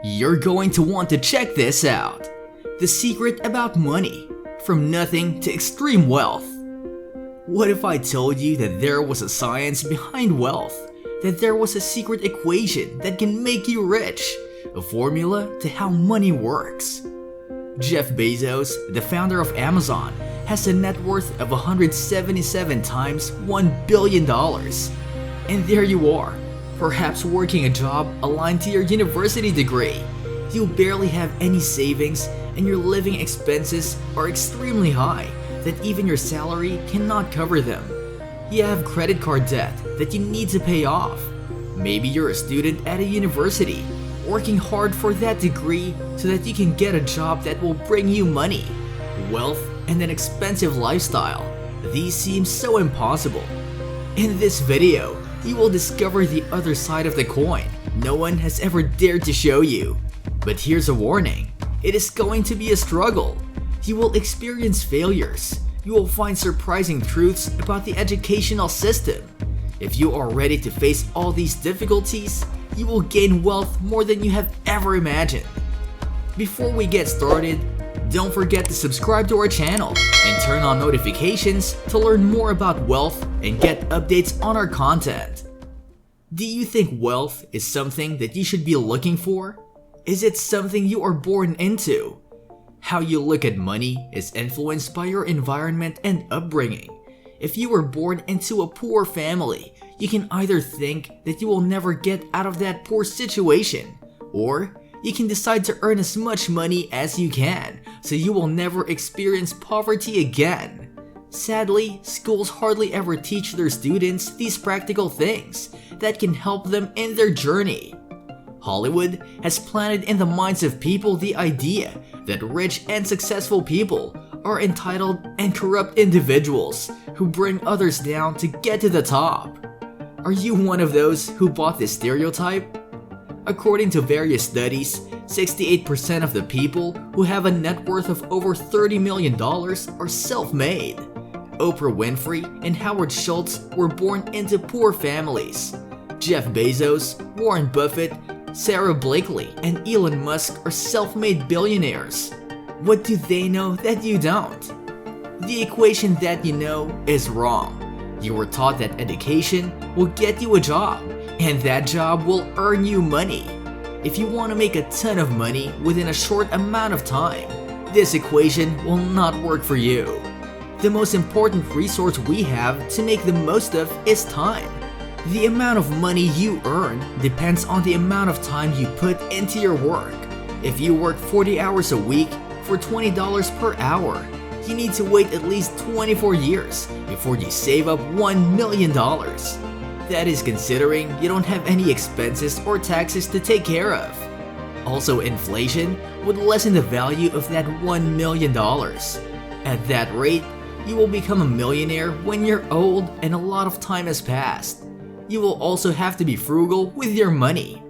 You're going to want to check this out. The secret about money, from nothing to extreme wealth. What if I told you that there was a science behind wealth? That there was a secret equation that can make you rich? A formula to how money works? Jeff Bezos, the founder of Amazon, has a net worth of 177 times $1 billion. And there you are, perhaps working a job aligned to your university degree. You barely have any savings and your living expenses are extremely high that even your salary cannot cover them. You have credit card debt that you need to pay off. Maybe you're a student at a university, working hard for that degree so that you can get a job that will bring you money, wealth, and an expensive lifestyle. These seem so impossible. In this video, you will discover the other side of the coin no one has ever dared to show you. But here's a warning, it is going to be a struggle. You will experience failures. You will find surprising truths about the educational system. If you are ready to face all these difficulties, you will gain wealth more than you have ever imagined. Before we get started, don't forget to subscribe to our channel and turn on notifications to learn more about wealth and get updates on our content. Do you think wealth is something that you should be looking for? Is it something you are born into? How you look at money is influenced by your environment and upbringing. If you were born into a poor family, you can either think that you will never get out of that poor situation, or you can decide to earn as much money as you can so you will never experience poverty again. Sadly, schools hardly ever teach their students these practical things that can help them in their journey. Hollywood has planted in the minds of people the idea that rich and successful people are entitled and corrupt individuals who bring others down to get to the top. Are you one of those who bought this stereotype? According to various studies, 68% of the people who have a net worth of over $30 million are self-made. Oprah Winfrey and Howard Schultz were born into poor families. Jeff Bezos, Warren Buffett, Sarah Blakely, and Elon Musk are self-made billionaires. What do they know that you don't? The equation that you know is wrong. You were taught that education will get you a job, and that job will earn you money. If you want to make a ton of money within a short amount of time, this equation will not work for you. The most important resource we have to make the most of is time. The amount of money you earn depends on the amount of time you put into your work. If you work 40 hours a week for $20 per hour, you need to wait at least 24 years before you save up $1 million. That is considering you don't have any expenses or taxes to take care of. Also, inflation would lessen the value of that $1 million. At that rate, you will become a millionaire when you're old and a lot of time has passed. You will also have to be frugal with your money.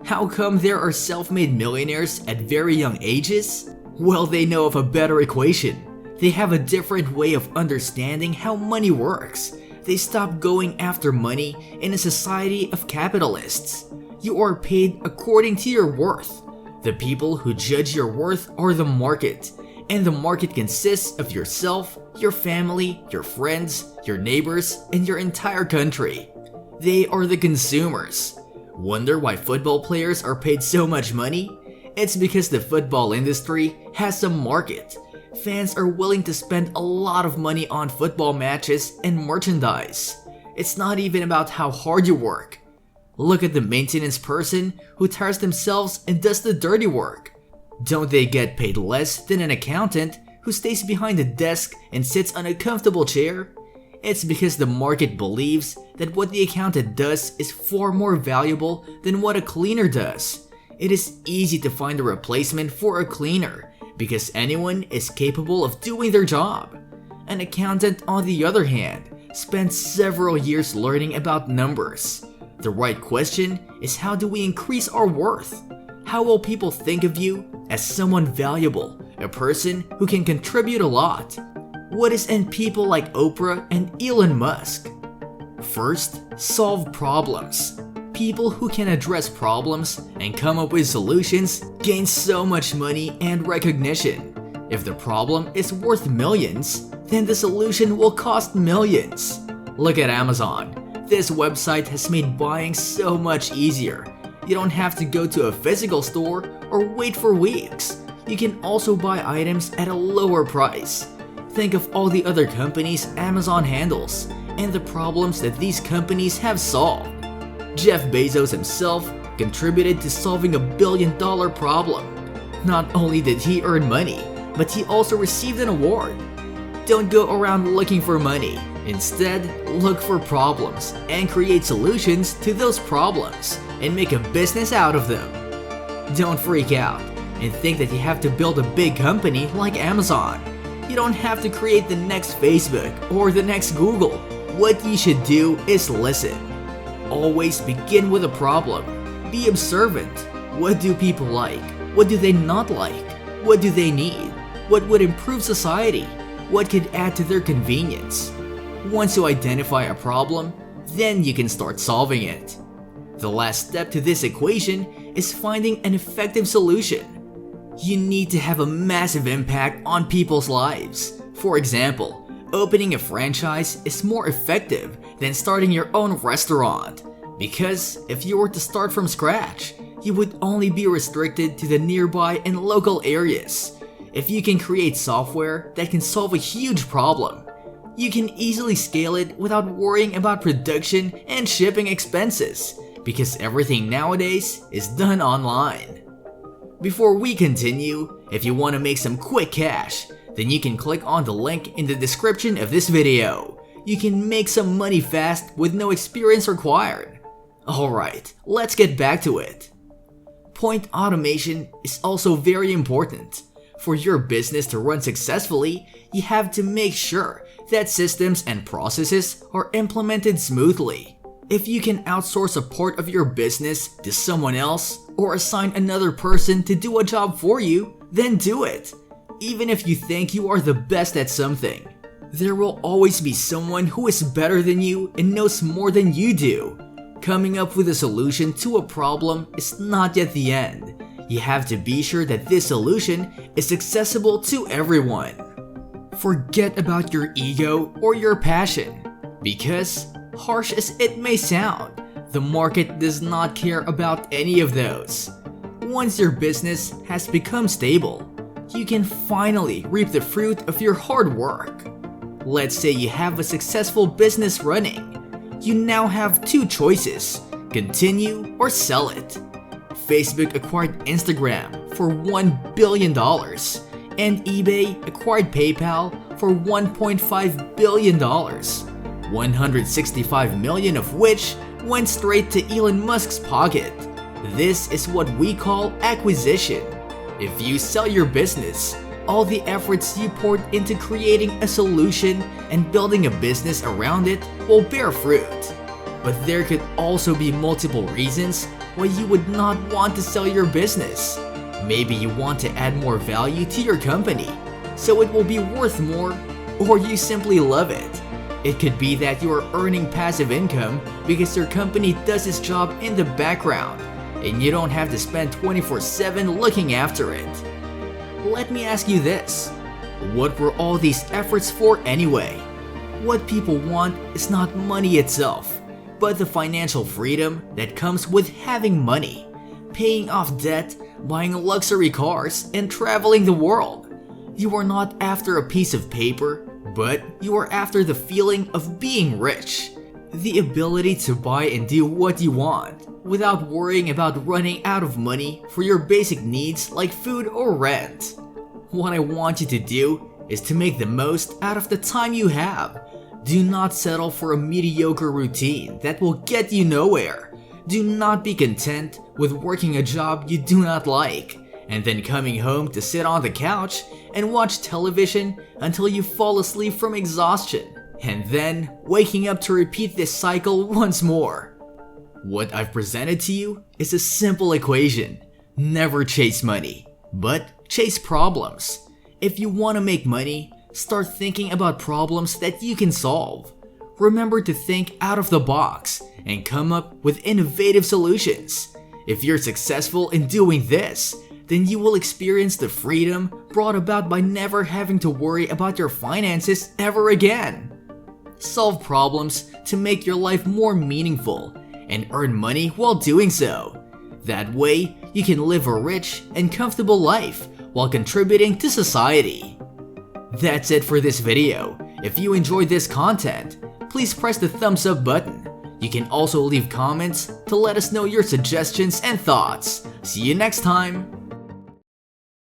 How come there are self-made millionaires at very young ages? Well, they know of a better equation. They have a different way of understanding how money works. They stop going after money in a society of capitalists. You are paid according to your worth. The people who judge your worth are the market, and the market consists of yourself, your family, your friends, your neighbors, and your entire country. They are the consumers. Wonder why football players are paid so much money? It's because the football industry has a market. Fans are willing to spend a lot of money on football matches and merchandise. It's not even about how hard you work. Look at the maintenance person who tires themselves and does the dirty work. Don't they get paid less than an accountant who stays behind a desk and sits on a comfortable chair? It's because the market believes that what the accountant does is far more valuable than what a cleaner does. It is easy to find a replacement for a cleaner because anyone is capable of doing their job. An accountant, on the other hand, spends several years learning about numbers. The right question is, how do we increase our worth? How will people think of you as someone valuable, a person who can contribute a lot? What is in people like Oprah and Elon Musk? First, solve problems. People who can address problems and come up with solutions gain so much money and recognition. If the problem is worth millions, then the solution will cost millions. Look at Amazon. This website has made buying so much easier. You don't have to go to a physical store or wait for weeks. You can also buy items at a lower price. Think of all the other companies Amazon handles and the problems that these companies have solved. Jeff Bezos himself contributed to solving $1 billion problem. Not only did he earn money, but he also received an award. Don't go around looking for money. Instead, look for problems and create solutions to those problems and make a business out of them. Don't freak out and think that you have to build a big company like Amazon. You don't have to create the next Facebook or the next Google. What you should do is listen. Always begin with a problem. Be observant. What do people like? What do they not like? What do they need? What would improve society? What could add to their convenience? Once you identify a problem, then you can start solving it. The last step to this equation is finding an effective solution. You need to have a massive impact on people's lives. For example, opening a franchise is more effective than starting your own restaurant, because if you were to start from scratch, you would only be restricted to the nearby and local areas. If you can create software that can solve a huge problem, you can easily scale it without worrying about production and shipping expenses, because everything nowadays is done online. Before we continue, if you want to make some quick cash, then you can click on the link in the description of this video. You can make some money fast with no experience required. Alright, let's get back to it. Point automation is also very important. For your business to run successfully, you have to make sure that systems and processes are implemented smoothly. If you can outsource a part of your business to someone else or assign another person to do a job for you, then do it. Even if you think you are the best at something, there will always be someone who is better than you and knows more than you do. Coming up with a solution to a problem is not yet the end. You have to be sure that this solution is accessible to everyone. Forget about your ego or your passion, because, harsh as it may sound, the market does not care about any of those. Once your business has become stable, you can finally reap the fruit of your hard work. Let's say you have a successful business running. You now have two choices: continue or sell it. Facebook acquired Instagram for $1 billion, and eBay acquired PayPal for $1.5 billion, 165 million of which went straight to Elon Musk's pocket. This is what we call acquisition. If you sell your business, all the efforts you poured into creating a solution and building a business around it will bear fruit. But there could also be multiple reasons why you would not want to sell your business. Maybe you want to add more value to your company, so it will be worth more, or you simply love it. It could be that you are earning passive income because your company does its job in the background, and you don't have to spend 24/7 looking after it. Let me ask you this: what were all these efforts for anyway? What people want is not money itself, but the financial freedom that comes with having money, paying off debt, buying luxury cars, and traveling the world. You are not after a piece of paper, but you are after the feeling of being rich. The ability to buy and do what you want without worrying about running out of money for your basic needs like food or rent. What I want you to do is to make the most out of the time you have. Do not settle for a mediocre routine that will get you nowhere. Do not be content with working a job you do not like, and then coming home to sit on the couch and watch television until you fall asleep from exhaustion, and then waking up to repeat this cycle once more. What I've presented to you is a simple equation. Never chase money, but chase problems. If you want to make money, start thinking about problems that you can solve. remember to think out of the box and come up with innovative solutions. If you're successful in doing this, then you will experience the freedom brought about by never having to worry about your finances ever again. Solve problems to make your life more meaningful and earn money while doing so. That way, you can live a rich and comfortable life while contributing to society. That's it for this video. If you enjoyed this content, please press the thumbs up button. You can also leave comments to let us know your suggestions and thoughts. See you next time!